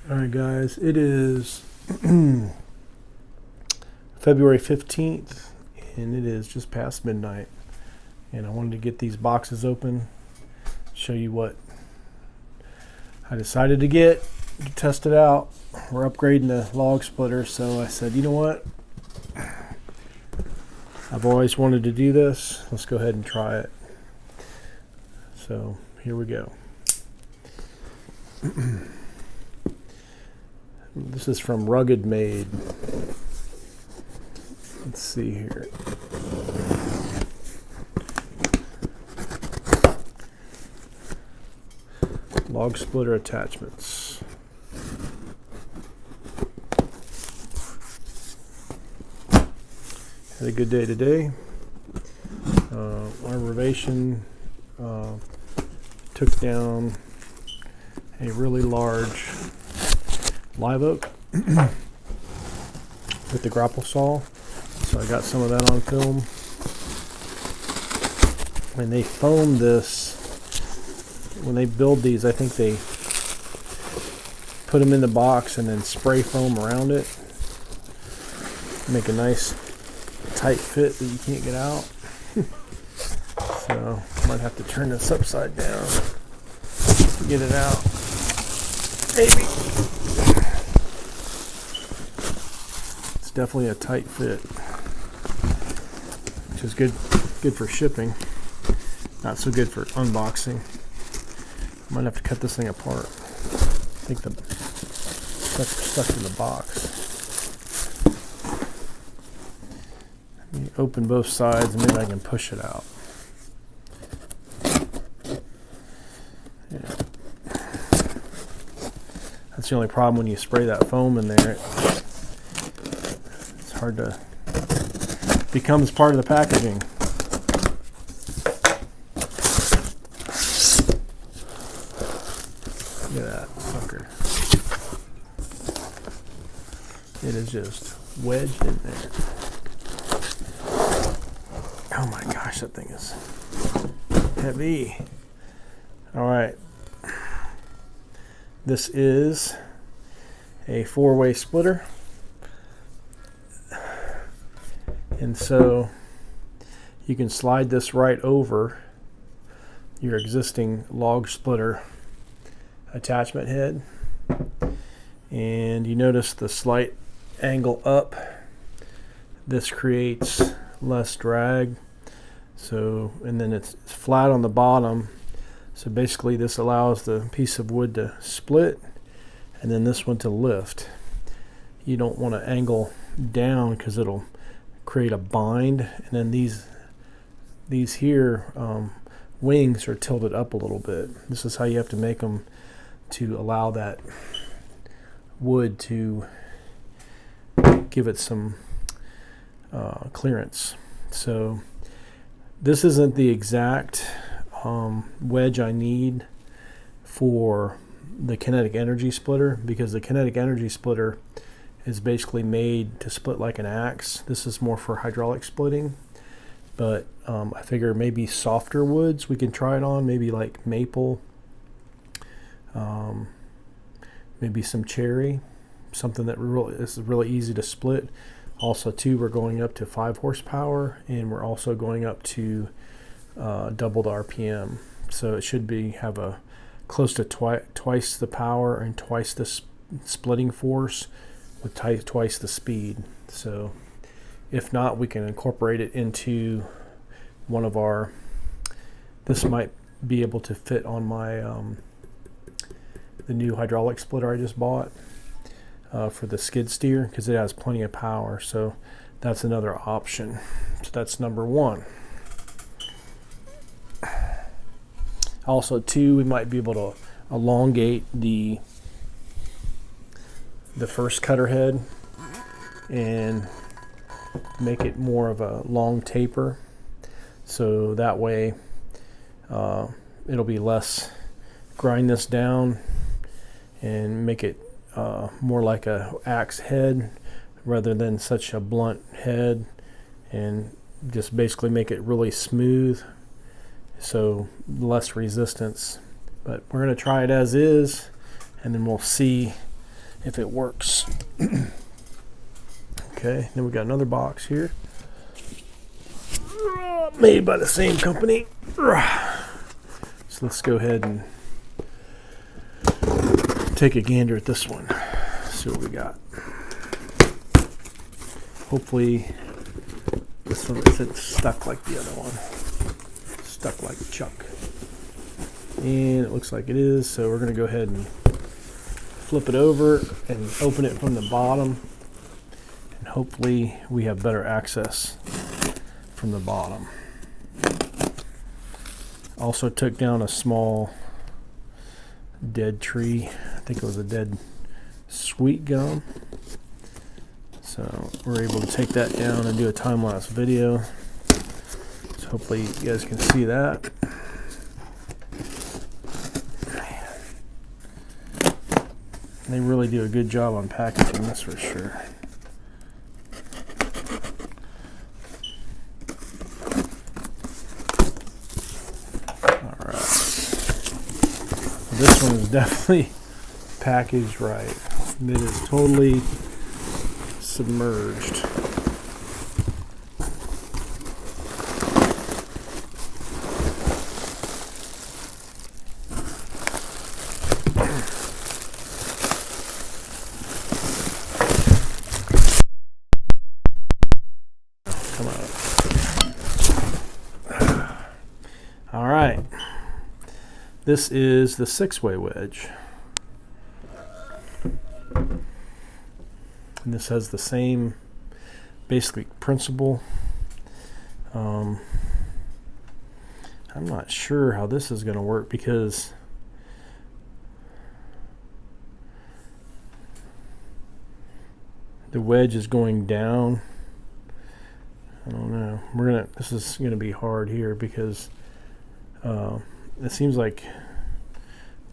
Alright guys, it is February 15th and it is just past midnight, and I wanted to get these boxes open, show you what I decided to get to test it out. We're upgrading the log splitter, so I said, you know what, I've always wanted to do this, let's go ahead and try it. So here we go. This is from Rugged Made. Let's see here. Log splitter attachments. Had a good day today. Our renovation took down a really large live oak with the grapple saw, so I got some of that on film. When they foam this, when they build these, I think they put them in the box and then spray foam around it, make a nice tight fit that you can't get out. So I might have to turn this upside down to get it out. Maybe. It's definitely a tight fit, which is good for shipping. Not so good for unboxing. I might have to cut this thing apart. I think the stuff's stuck in the box. Let me open both sides and maybe I can push it out. Yeah. That's the only problem when you spray that foam in there. It's hard to, becomes part of the packaging. Look at that sucker. It is just wedged in there. Oh my gosh, that thing is heavy. Alright. This is a 4-way splitter. And so you can slide this right over your existing log splitter attachment head, and you notice the slight angle up. This creates less drag, so, and then it's flat on the bottom, so basically this allows the piece of wood to split and then this one to lift. You don't want to angle down because it'll create a bind, and then these here wings are tilted up a little bit. This is how you have to make them to allow that wood to give it some clearance. So this isn't the exact wedge I need for the kinetic energy splitter, because the kinetic energy splitter is basically made to split like an axe. This is more for hydraulic splitting, but I figure maybe softer woods we can try it on, maybe like maple, maybe some cherry, something that is really easy to split. Also too, we're going up to 5 horsepower, and we're also going up to double the RPM, so it should have a close to twice the power and twice the splitting force with twice the speed. So if not, we can incorporate it into one of our, this might be able to fit on my the new hydraulic splitter I just bought for the skid steer, because it has plenty of power. So that's another option. So that's number one. Also too, we might be able to elongate the first cutter head and make it more of a long taper, so that way it'll be less, grind this down and make it more like a axe head rather than such a blunt head, and just basically make it really smooth, so less resistance. But we're going to try it as is, and then we'll see if it works. Okay, then we got another box here, made by the same company. So let's go ahead and take a gander at this one. See what we got. Hopefully this one isn't stuck like the other one. Stuck like Chuck. And it looks like it is, so we're going to go ahead and flip it over and open it from the bottom. And hopefully we have better access from the bottom. Also took down a small dead tree. I think it was a dead sweet gum. So we're able to take that down and do a time-lapse video. So hopefully you guys can see that. They really do a good job on packaging this for sure. Alright. This one is definitely packaged right. It is totally submerged. Come on. All right. This is the 6-way wedge. And this has the same basically principle. I'm not sure how this is going to work because the wedge is going down. I don't know. This is gonna be hard here because it seems like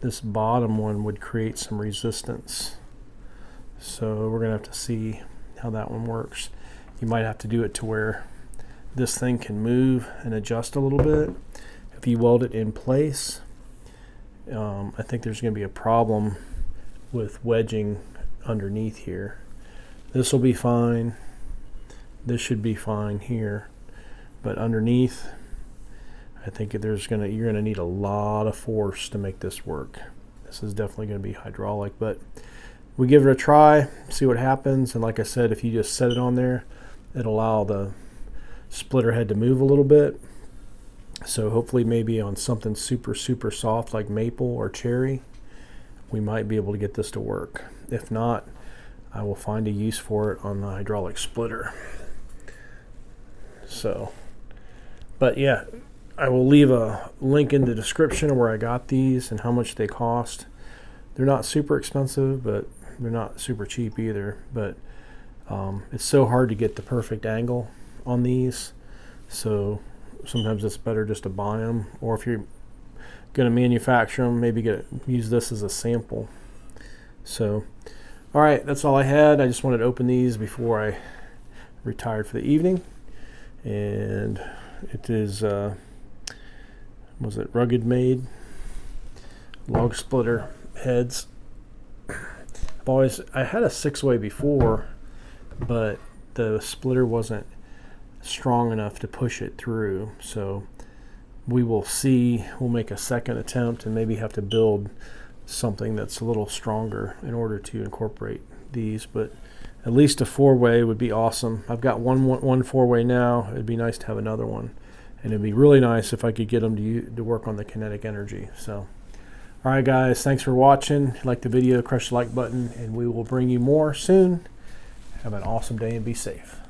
this bottom one would create some resistance. So we're gonna have to see how that one works. You might have to do it to where this thing can move and adjust a little bit. If you weld it in place, I think there's gonna be a problem with wedging underneath here. This will be fine. This should be fine here, but underneath, I think you're gonna need a lot of force to make this work. This is definitely gonna be hydraulic, but we give it a try, see what happens. And like I said, if you just set it on there, it'll allow the splitter head to move a little bit. So hopefully maybe on something super soft like maple or cherry, we might be able to get this to work. If not, I will find a use for it on the hydraulic splitter. So, but yeah, I will leave a link in the description where I got these and how much they cost. They're not super expensive, but they're not super cheap either. But it's so hard to get the perfect angle on these, so sometimes it's better just to buy them, or if you're going to manufacture them, maybe use this as a sample. So all right, that's all I had. I just wanted to open these before I retired for the evening. And it is was it Rugged Made log splitter heads. I had a 6-way before, but the splitter wasn't strong enough to push it through. So we will see. We'll make a second attempt and maybe have to build something that's a little stronger in order to incorporate these. But at least a 4-way would be awesome. I've got one 4-way now. It'd be nice to have another one, and it'd be really nice if I could get them to work on the kinetic energy. So all right guys, thanks for watching. If you like the video, crush the like button, and we will bring you more soon. Have an awesome day and be safe.